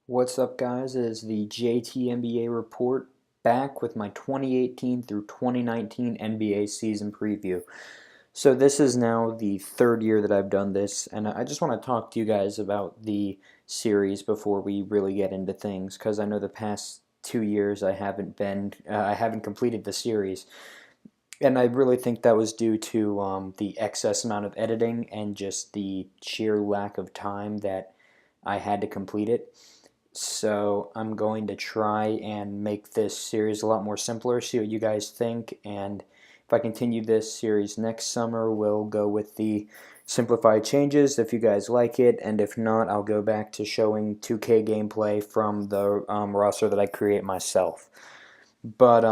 What's up, guys? It is the JT NBA report back with my 2018 through 2019 NBA season preview. So, this is now the third year that I've done this, and I just want to talk to you guys about the series before we really get into things because I know the past 2 years I haven't completed the series, and I really think that was due to the excess amount of editing and just the sheer lack of time that I had to complete it. So I'm going to try and make this series a lot more simpler, see what you guys think, and if I continue this series next summer, we'll go with the simplified changes if you guys like it, and if not, I'll go back to showing 2K gameplay from the roster that I create myself. But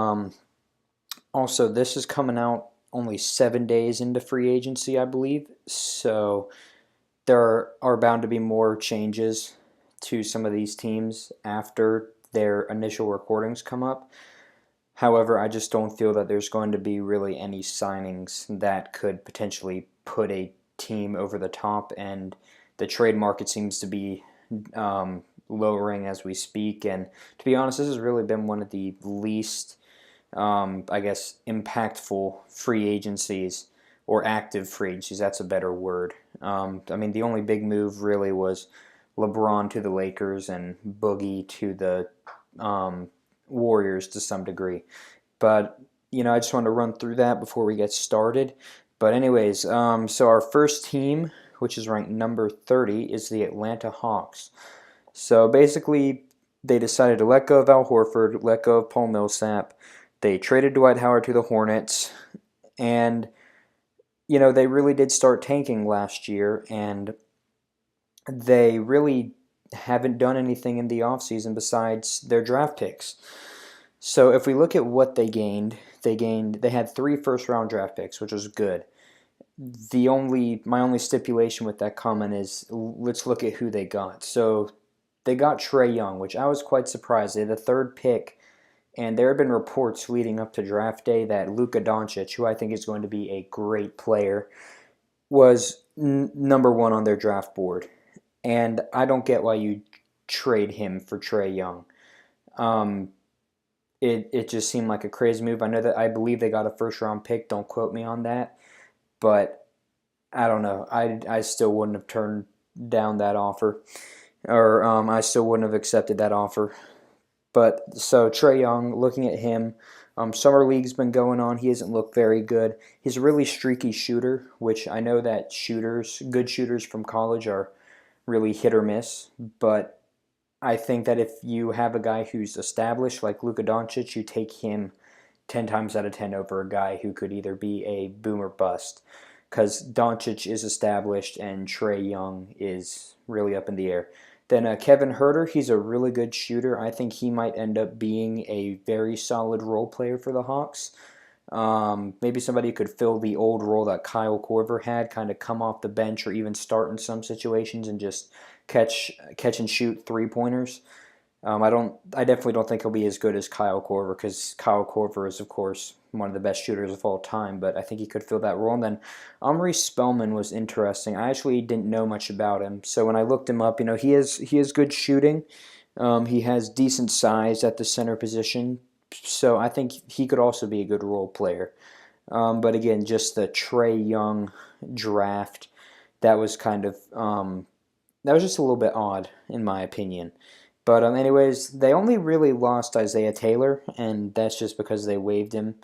also, this is coming out only 7 days into free agency, I believe, so there are bound to be more changes to some of these teams after their initial recordings come up. However, I just don't feel that there's going to be really any signings that could potentially put a team over the top, and the trade market seems to be lowering as we speak. And to be honest, this has really been one of the least, I guess, impactful free agencies or active free agencies. That's a better word. I mean, the only big move really was LeBron to the Lakers and Boogie to the Warriors to some degree. But, I just wanted to run through that before we get started. But, anyways, so our first team, which is ranked number 30, is the Atlanta Hawks. So basically, they decided to let go of Al Horford, let go of Paul Millsap. They traded Dwight Howard to the Hornets, and they really did start tanking last year, and they really haven't done anything in the offseason besides their draft picks. So if we look at what they had 3 first-round draft picks, which was good. My only stipulation with that comment is let's look at who they got. So they got Trae Young, which I was quite surprised. They had the third pick, and there have been reports leading up to draft day that Luka Doncic, who I think is going to be a great player, was number one on their draft board. And I don't get why you trade him for Trae Young. Um, it just seemed like a crazy move. I believe they got a first round pick. Don't quote me on that, but I don't know. I still wouldn't have turned down that offer, or I still wouldn't have accepted that offer. But so Trae Young, looking at him, summer league's been going on. He hasn't looked very good. He's a really streaky shooter, which I know that good shooters from college, are really hit or miss. But I think that if you have a guy who's established like Luka Doncic, you take him 10 times out of 10 over a guy who could either be a boom or bust. Because Doncic is established and Trae Young is really up in the air. Then Kevin Huerter, he's a really good shooter. I think he might end up being a very solid role player for the Hawks. Maybe somebody who could fill the old role that Kyle Korver had, kind of come off the bench or even start in some situations and just catch and shoot 3-pointers. I definitely don't think he'll be as good as Kyle Korver, because Kyle Korver is, of course, one of the best shooters of all time, but I think he could fill that role. And then Omri Spellman was interesting. I actually didn't know much about him, so when I looked him up, he has good shooting. He has decent size at the center position, so I think he could also be a good role player. But again, just the Trae Young draft, that was that was just a little bit odd in my opinion. But anyways, they only really lost Isaiah Taylor, and that's just because they waived him.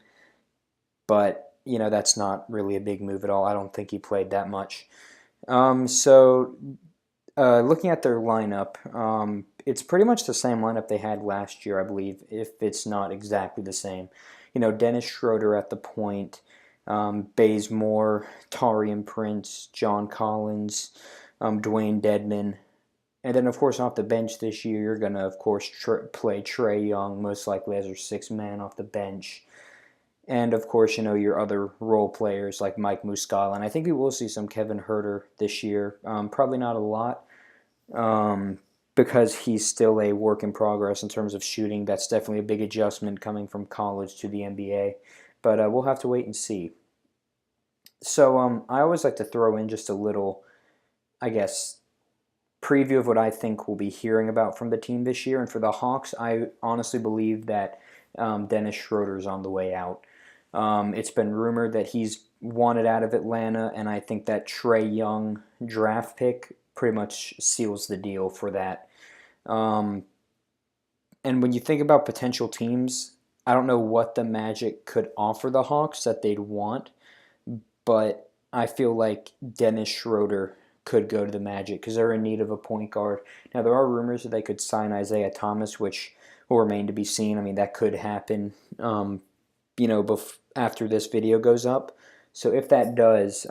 But that's not really a big move at all. I don't think he played that much. So looking at their lineup, it's pretty much the same lineup they had last year, I believe, if it's not exactly the same. Dennis Schroeder at the point, Bazemore, Taurean Prince, John Collins, Dwayne Dedman. And then, of course, off the bench this year, you're going to, of course, play Trae Young, most likely as your sixth man off the bench. And, of course, your other role players like Mike Muscala. And I think we will see some Kevin Huerter this year. Probably not a lot, because he's still a work in progress in terms of shooting. That's definitely a big adjustment coming from college to the NBA. But we'll have to wait and see. So I always like to throw in just a little, I guess, preview of what I think we'll be hearing about from the team this year. And for the Hawks, I honestly believe that Dennis Schroeder's on the way out. It's been rumored that he's wanted out of Atlanta, and I think that Trae Young draft pick pretty much seals the deal for that. Um, and when you think about potential teams, I don't know what the Magic could offer the Hawks that they'd want, but I feel like Dennis Schroeder could go to the Magic because they're in need of a point guard. Now, there are rumors that they could sign Isaiah Thomas, which will remain to be seen. I mean, that could happen, after this video goes up. So if that does,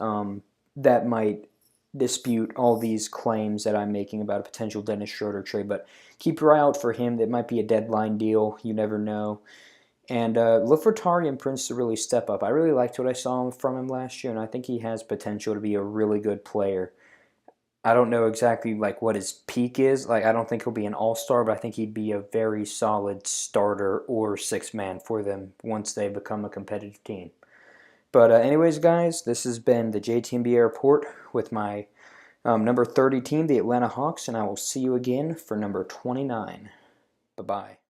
that might dispute all these claims that I'm making about a potential Dennis Schroeder trade. But keep your eye out for him. That might be a deadline deal. You never know. And look for Taurean Prince to really step up. I really liked what I saw from him last year, and I think he has potential to be a really good player. I don't know exactly like what his peak is. Like I don't think he'll be an all-star, but I think he'd be a very solid starter or sixth man for them once they become a competitive team. But anyways, guys, this has been the JTNBA report with my number 30 team, the Atlanta Hawks, and I will see you again for number 29. Bye-bye.